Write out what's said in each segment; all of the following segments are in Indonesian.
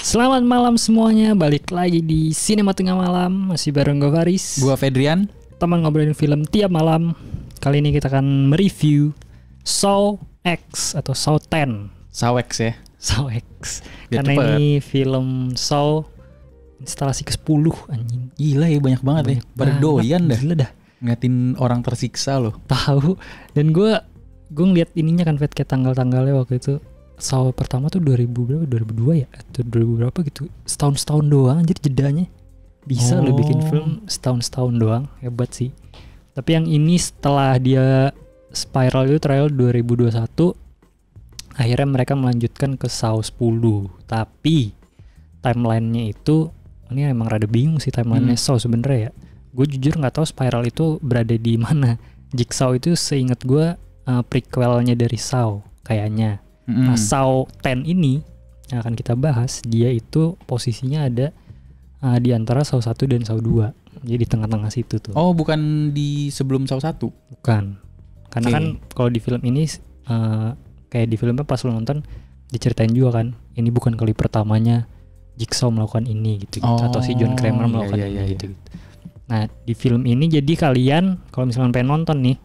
Selamat malam semuanya, balik lagi di Sinema Tengah Malam. Masih bareng gue Faris, gua Fedrian, teman ngobrolin film tiap malam. Kali ini kita akan mereview Saw X atau Saw 10. Sawex ya. Saw X. Biar Karena cepet. ini film Saw instalasi ke-10 anjing. Gila ya, banyak banget ya. Pada banget, doyan dah gila dah. ngeliatin orang tersiksa loh. Tahu. Dan gue ngeliat ininya kan Fed, kayak tanggal-tanggalnya waktu itu. Saw pertama tuh 2000 berapa? 2002 ya? Atau 2000 berapa gitu. Setahun doang jadi jedanya. Bisa lo bikin film setahun doang. Hebat sih. Tapi yang ini setelah dia spiral itu trial 2021, akhirnya mereka melanjutkan ke Saw 10. Tapi timelinenya itu, ini emang rada bingung sih timelinenya Saw sebenarnya ya. Gue jujur nggak tahu spiral itu berada di mana. Jigsaw itu seingat gue prequelnya dari Saw kayaknya. Nah, Saw 10 ini yang akan kita bahas, dia itu posisinya ada di antara Saw 1 dan Saw 2. Jadi di tengah-tengah situ tuh. Oh, bukan di sebelum Saw 1? Bukan. Karena kan kalau di film ini kayak di filmnya pas lo nonton diceritain juga kan, ini bukan kali pertamanya Jigsaw melakukan ini gitu, atau si John Kramer melakukan ini gitu. Nah, di film ini jadi kalian kalau misalnya pengen nonton nih,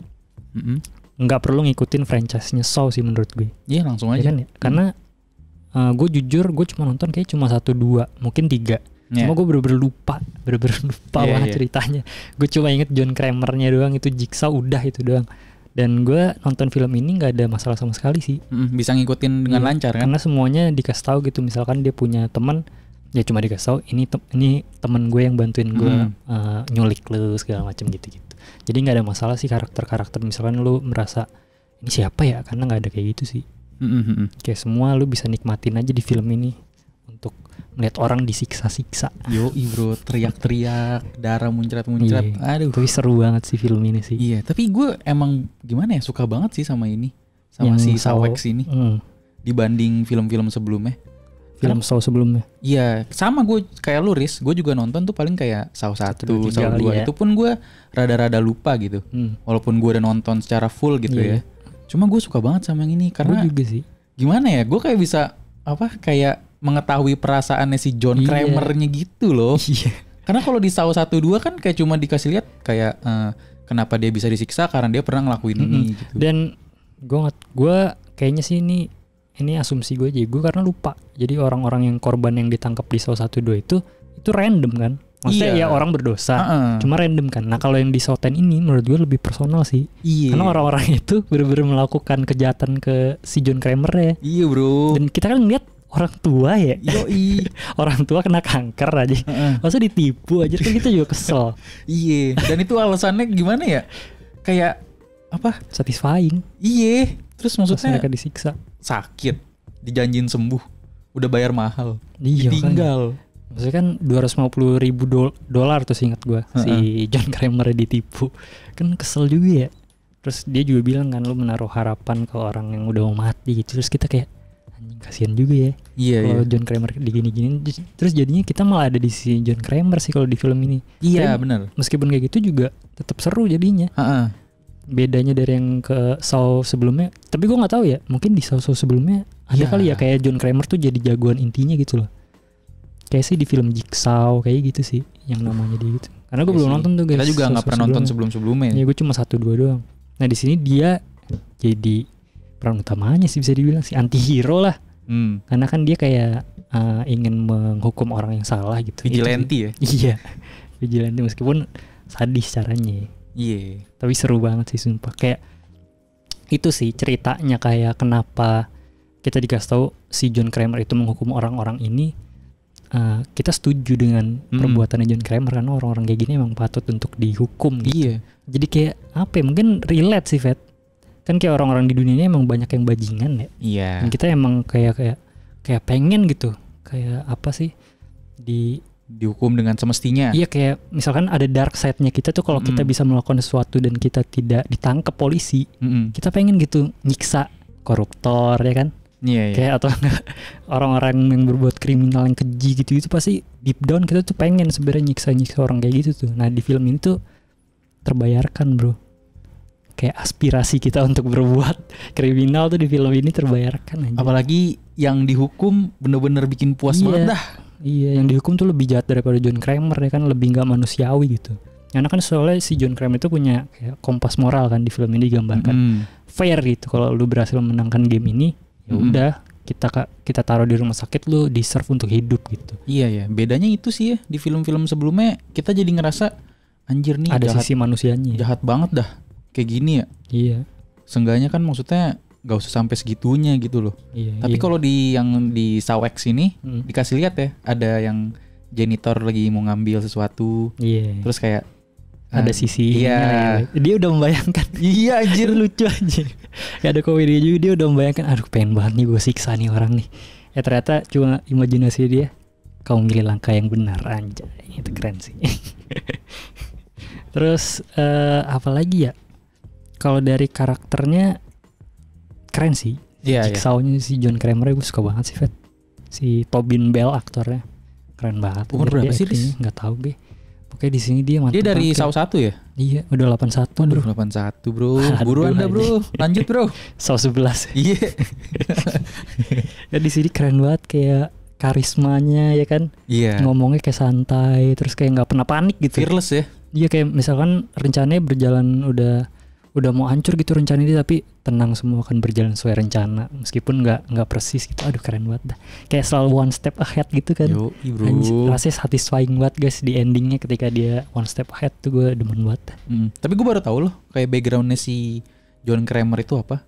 nggak perlu ngikutin franchise-nya Saw sih menurut gue. Iya, langsung aja. Ya kan ya? Karena gue jujur gue cuma nonton kayak cuma 1-2, mungkin 3. Cuma gue bener-bener lupa banget ceritanya. Gue cuma inget John Kramer-nya doang, itu Jigsaw udah itu doang. Dan gue nonton film ini nggak ada masalah sama sekali sih. Bisa ngikutin dengan lancar kan? Karena semuanya dikasih tahu gitu. Misalkan dia punya teman, ya cuma dikasih tahu ini temen gue yang bantuin gue nyulik lu segala macam gitu-gitu. Jadi nggak ada masalah sih karakter-karakter. Misalkan lu merasa ini siapa ya, karena nggak ada kayak gitu sih. Kayak semua lu bisa nikmatin aja di film ini untuk melihat orang disiksa-siksa. Yoi bro, teriak-teriak, darah muncrat-muncrat. Iya. Aduh. Tapi seru banget sih film ini sih. Iya, tapi gue emang gimana ya, suka banget sih sama ini, sama si Sawex ini dibanding film-film sebelumnya. Film Saw sebelumnya. Iya, sama gue kayak lu Riz, gue juga nonton tuh paling kayak Saw 1, Saw 2 ya. itu pun gue rada-rada lupa gitu. Walaupun gue udah nonton secara full gitu ya. Cuma gue suka banget sama yang ini karena Gue juga sih. Gimana ya, gue kayak bisa kayak mengetahui perasaannya si John Kramer-nya gitu loh. Iya. Karena kalau di Saw 1 2 kan kayak cuma dikasih lihat kayak kenapa dia bisa disiksa karena dia pernah ngelakuin ini gitu. Dan gue kayaknya sih ini asumsi gue aja, gue karena lupa. Jadi orang-orang yang korban yang ditangkap di Saw 1 2 itu random kan. Maksudnya ya orang berdosa, cuma random kan. Nah kalau yang di Saw 10 ini menurut gue lebih personal sih. Karena orang-orang itu benar-benar melakukan kejahatan ke si John Kramer ya. Iya bro. Dan kita kan ngeliat orang tua ya. Yoi. Orang tua kena kanker aja. Masa ditipu aja, kan kita juga kesel. Iya. Dan itu alasannya gimana ya? Kayak apa? Satisfying. Iya. Terus maksudnya mereka disiksa. Sakit, dijanjin sembuh, udah bayar mahal, iya, ditinggal. Kan. Maksudnya kan $250 tuh seingat gue si John Kramer ditipu. Kan kesel juga ya. Terus dia juga bilang kan, lu menaruh harapan ke orang yang udah mau mati gitu. Terus kita kayak anjing, kasihan juga ya. Iya. Kalau John Kramer digini-giniin, terus jadinya kita malah ada di si John Kramer sih kalau di film ini. Iya benar. Meskipun kayak gitu juga tetap seru jadinya. Bedanya dari yang ke Saw sebelumnya, tapi gue nggak tahu ya, mungkin di Saw sebelumnya ada kali ya kayak John Kramer tuh jadi jagoan intinya gitu loh. Kayak sih di film Jigsaw kayak gitu sih yang namanya dia gitu. Karena gue belum nonton tuh guys. Kita juga nggak pernah nonton sebelum-sebelumnya. Ya gue cuma 1-2 doang. Nah di sini dia jadi peran utamanya sih, bisa dibilang si anti-hero lah. Karena kan dia kayak ingin menghukum orang yang salah gitu. Vigilante ya. Iya. Vigilante meskipun sadis caranya. Iya. Tapi seru banget sih sumpah. Kayak itu sih ceritanya, kayak kenapa kita dikasih tahu si John Kramer itu menghukum orang-orang ini. Kita setuju dengan perbuatannya John Kramer, karena orang-orang kayak gini emang patut untuk dihukum gitu. Iya. Jadi kayak apa ya, mungkin relate sih Vet. Kan kayak orang-orang di dunia ini emang banyak yang bajingan ya. Iya. Dan kita emang kayak pengen gitu. Kayak apa sih, dihukum dengan semestinya. Iya, kayak misalkan ada dark side-nya kita tuh, kalau kita bisa melakukan sesuatu dan kita tidak ditangkap polisi, kita pengen gitu nyiksa koruptor ya kan. Iya. Kayak atau orang-orang yang berbuat kriminal yang keji gitu, itu pasti deep down kita tuh pengen sebenarnya nyiksa orang kayak gitu tuh. Nah di film ini tuh terbayarkan bro. kayak aspirasi kita untuk berbuat kriminal tuh di film ini terbayarkan aja. Apalagi yang dihukum bener-bener bikin puas banget dah. Iya, yang dihukum tuh lebih jahat daripada John Kramer ya kan, lebih nggak manusiawi gitu. Karena kan soalnya si John Kramer itu punya kayak kompas moral kan, di film ini digambarkan fair gitu. Kalau lu berhasil menangkan game ini, ya udah kita taruh di rumah sakit, lu deserve untuk hidup gitu. Iya ya, bedanya itu sih ya, di film-film sebelumnya kita jadi ngerasa anjir nih ada jahat, sisi manusianya. Jahat banget dah kayak gini ya. Iya. Seenggaknya kan maksudnya gak usah sampai segitunya gitu loh. Iya, tapi kalau yang di Sawex ini dikasih lihat ya, ada yang janitor lagi mau ngambil sesuatu. Iya. Terus kayak ada sisi dia udah membayangkan. Iya anjir, lucu aja. Ada komedi juga, dia udah membayangkan, aduh pengen banget nih gue siksa nih orang nih. Ternyata cuma imajinasi dia. Kau milih langkah yang benar, anjay. Itu keren sih. Terus apa lagi ya? Kalau dari karakternya keren sih. Jigsaw-nya si John Kramer gue suka banget sih, Fet. Si Tobin Bell aktornya keren banget. Umur berapa sih dia? Nggak tahu be. Pokoknya di sini dia mantap. Dia dari Saw 1 ya? Iya, udah 81 bro. 81 bro. Buruan dah bro. Lanjut bro. Saw 11. Iya. Ya di sini keren banget, kayak karismanya ya kan. Iya. Ngomongnya kayak santai, terus kayak nggak pernah panik gitu. Fearless ya. Iya, kayak misalkan rencananya berjalan udah mau hancur gitu rencana ini, tapi tenang, semua akan berjalan sesuai rencana meskipun nggak persis gitu. Aduh keren banget dah, kayak selalu one step ahead gitu kan. Anjir, rasanya satisfying banget guys di endingnya ketika dia one step ahead tuh, gue demen banget. Tapi gue baru tahu loh kayak backgroundnya si John Kramer itu apa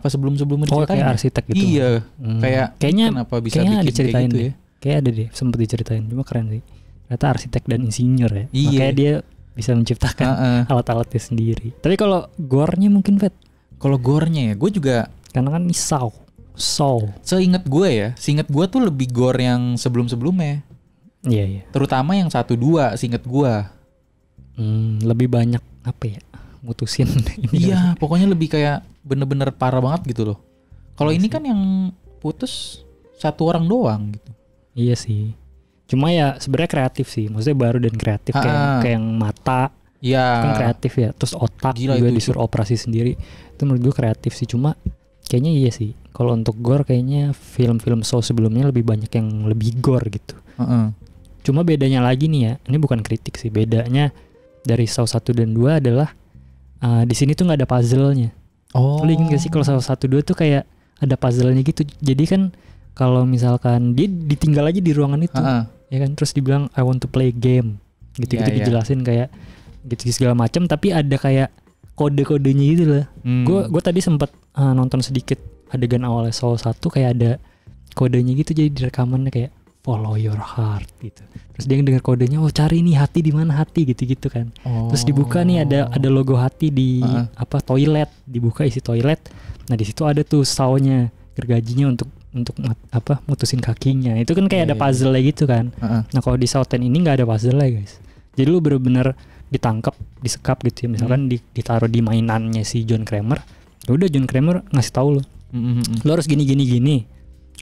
sebelum-sebelumnya diceritain? Kayak arsitek gitu. Iya. Kayaknya kenapa bisa bikin diceritain kayak gitu deh. ya? Kayak ada deh, sempet diceritain, cuma keren sih. Ternyata arsitek dan insinyur ya. Iya. Makanya dia bisa menciptakan alat-alatnya sendiri. Tapi kalau gore-nya mungkin Fet. Kalau gore-nya ya, gue juga karena kan ini Saw. Seingat gue tuh lebih gore yang sebelum-sebelumnya. Iya. Terutama yang 1-2 seingat gue. Lebih banyak apa ya? Mutusin ini. Iya, pokoknya lebih kayak bener-bener parah banget gitu loh. Kalau ini kan yang putus satu orang doang gitu. Iya sih. Cuma ya sebenarnya kreatif sih, maksudnya baru dan kreatif. Kayak yang mata, kan kreatif ya. Terus otak juga disuruh operasi sendiri, itu menurut gue kreatif sih. Cuma kayaknya iya sih, kalau untuk gore kayaknya film-film Saw sebelumnya lebih banyak yang lebih gore gitu. Cuma bedanya lagi nih ya, ini bukan kritik sih, bedanya dari Saw 1 dan 2 adalah di sini tuh nggak ada puzzle-nya. Lu ingat gak sih kalau Saw 1 2 tuh kayak ada puzzle-nya gitu. Jadi kan kalau misalkan dia ditinggal aja di ruangan itu, ya kan, terus dibilang I want to play game, gitu-gitu dijelasin kayak gitu segala macam, tapi ada kayak kode-kodenya gitu lah. Gue tadi sempat nonton sedikit adegan awalnya Saw 1, kayak ada kodenya gitu, jadi di rekamannya kayak follow your heart gitu. Terus dia denger kodenya, cari nih hati di mana hati, gitu-gitu kan. Terus dibuka nih ada logo hati di toilet, dibuka isi toilet. Nah di situ ada tuh Saw-nya, gergajinya untuk mutusin kakinya. Itu kan kayak ada puzzle gitu kan. Nah kalau di Saw 10 ini nggak ada puzzle guys. Jadi lu bener-bener ditangkap, disekap gitu ya. Misalkan ditaruh di mainannya si John Kramer. Ya udah, John Kramer ngasih tahu lu. Lu harus gini.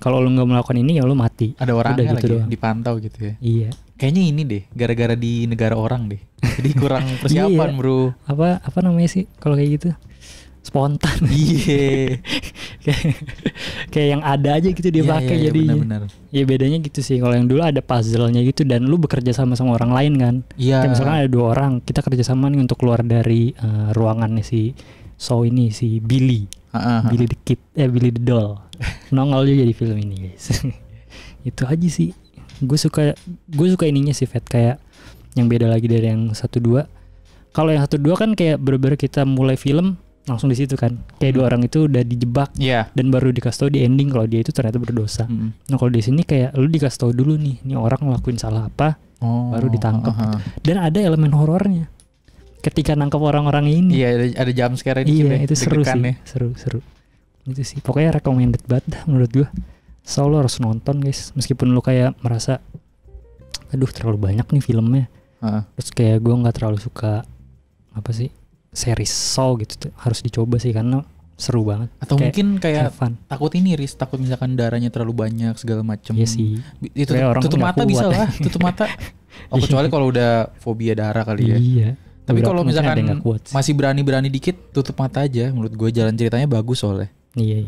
Kalau lu nggak melakukan ini ya lu mati. Ada orangnya gitu lagi doang, dipantau gitu ya. Iya. Kayaknya ini deh, gara-gara di negara orang deh. Jadi kurang persiapan bro. Apa namanya sih kalau kayak gitu? Spontan. Iya. Kayak yang ada aja gitu dia pakai, jadi benar-benar. Ya bedanya gitu sih. Kalau yang dulu ada puzzle-nya gitu dan lu bekerja sama orang lain kan. Iya. Kayak misalkan ada 2 orang, kita kerja sama nih untuk keluar dari ruangannya si Saw ini, si Billy. Billy the Kid, Billy the Doll. Nongol juga di film ini guys. Itu aja sih. Gue suka ininya sih Fet, kayak yang beda lagi dari yang 1-2. Kalau yang 1-2 kan kayak bener-bener kita mulai film langsung di situ kan, kayak 2 orang itu udah dijebak dan baru dikasih tahu di ending kalau dia itu ternyata berdosa. Nah kalau di sini kayak lu dikasih tahu dulu nih orang ngelakuin salah apa, baru ditangkap. Dan ada elemen horornya ketika nangkap orang-orang ini. Iya, ada jump scare ini. Iya, itu seru sih, seru. Itu sih pokoknya recommended banget dah menurut gue. So lo harus nonton guys, meskipun lu kayak merasa aduh terlalu banyak nih filmnya. Terus kayak gue nggak terlalu suka series Saw gitu tuh, harus dicoba sih karena seru banget. Atau kayak mungkin kayak takut misalkan darahnya terlalu banyak segala macam. Iya sih. Itu tutup mata bisa lah, tutup mata. Kecuali kalau udah fobia darah kali ya. Iya. Tapi Beberapa kalau mungkin ada misalkan yang nggak kuat sih. masih berani-berani dikit, tutup mata aja. Menurut gue jalan ceritanya bagus soalnya. Iya.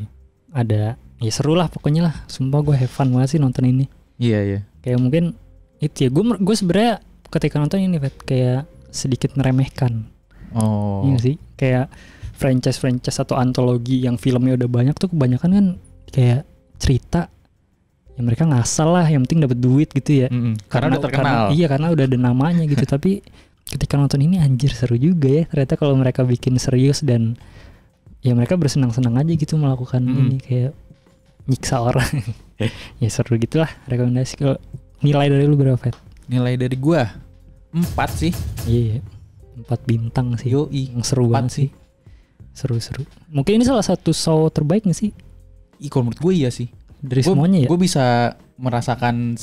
Ada ya seru lah pokoknya lah. Sumpah gue have fun banget sih nonton ini. Iya. Kayak mungkin itu ya gue sebenarnya ketika nonton ini kayak sedikit meremehkan. Oh. Iya sih. Kayak franchise atau antologi yang filmnya udah banyak tuh kebanyakan kan kayak cerita yang mereka ngasal lah, yang penting dapat duit gitu ya. Karena udah terkenal. Karena udah ada namanya gitu. Tapi ketika nonton ini anjir seru juga ya. Ternyata kalau mereka bikin serius dan ya mereka bersenang-senang aja gitu melakukan ini kayak nyiksa orang. Ya seru gitulah. Rekomendasi. Kalau nilai dari lu berapa, Fet? Nilai dari gua 4 sih. Iya. 4 bintang sih. Yoi. Yang seru banget sih. Seru-seru. Mungkin ini salah satu show terbaik gak sih? Kalau menurut gue iya sih. Dari semuanya ya? Gue bisa merasakan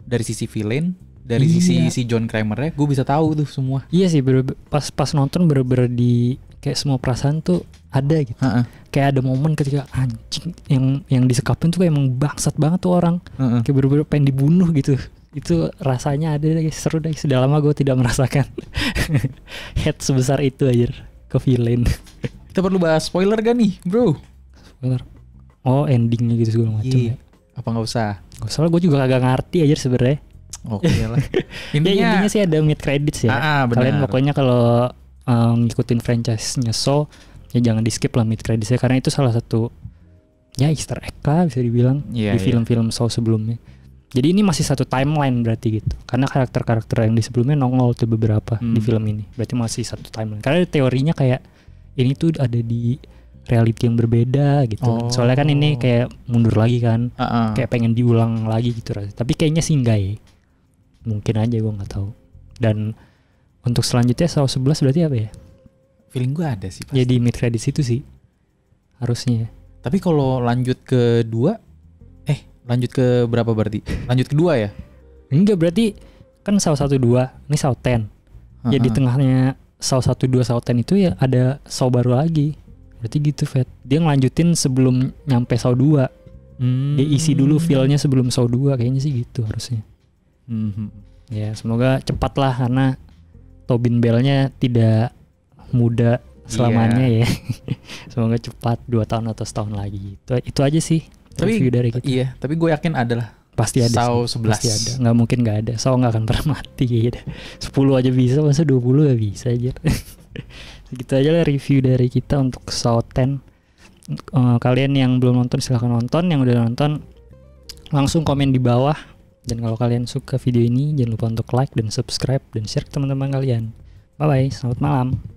dari sisi villain, dari sisi si John Kramer-nya, gue bisa tahu tuh semua. Iya sih, pas nonton bener-bener di kayak semua perasaan tuh ada gitu. Kayak ada momen ketika anjing yang disekapin tuh kayak emang bangsat banget tuh orang. Kayak bener-bener pengen dibunuh gitu. Itu rasanya ada guys, seru deh. Sudah lama gue tidak merasakan head sebesar itu aja ke villain. Kita perlu bahas spoiler gak nih, bro? Spoiler. Oh, endingnya gitu segala macam ya. Apa nggak usah? Soalnya gue juga kagak ngerti aja sebenarnya. Oke lah. Intinya sih ada mid credits ya. Kalian pokoknya kalau ngikutin franchise-nya Saw ya jangan di skip lah mid credits-nya karena itu salah satu ya easter egg lah bisa dibilang di film-film Saw sebelumnya. Jadi ini masih satu timeline berarti gitu. Karena karakter-karakter yang di sebelumnya nongol tuh beberapa di film ini. Berarti masih satu timeline. Karena teorinya kayak ini tuh ada di reality yang berbeda gitu. Soalnya kan ini kayak mundur lagi kan. Kayak pengen diulang lagi gitu rasanya. Tapi kayaknya sih enggak ya. Mungkin aja gue gak tahu. Dan untuk selanjutnya Saw 11 berarti apa ya? Feeling gue ada sih pasti. Ya di mid credits itu sih. Harusnya. Tapi kalau lanjut ke 2 lanjut ke berapa berarti? Lanjut kedua ya? Enggak, berarti kan Saw 1 2, ini Saw 10. Ya di tengahnya Saw 1 2 Saw 10 itu ya ada Saw baru lagi. Berarti gitu, Fet. Dia ngelanjutin sebelum nyampe Saw 2. Dia isi dulu feel-nya sebelum Saw 2, kayaknya sih gitu harusnya. Ya, semoga cepat lah karena Tobin Bell-nya tidak muda selamanya ya. Semoga cepat 2 tahun atau setahun lagi. Itu aja sih. Tapi dari kita. Iya, tapi gue yakin ada lah. Pasti ada. Saw 11. Pasti ada. Nggak mungkin nggak ada. Saw nggak akan pernah mati gitu. 10 aja bisa, masa 20 nggak bisa aja. Segitu aja lah review dari kita untuk Saw 10. Kalian yang belum nonton silahkan nonton. Yang udah nonton langsung komen di bawah. Dan kalau kalian suka video ini jangan lupa untuk like dan subscribe dan share ke teman-teman kalian. Bye bye, selamat malam.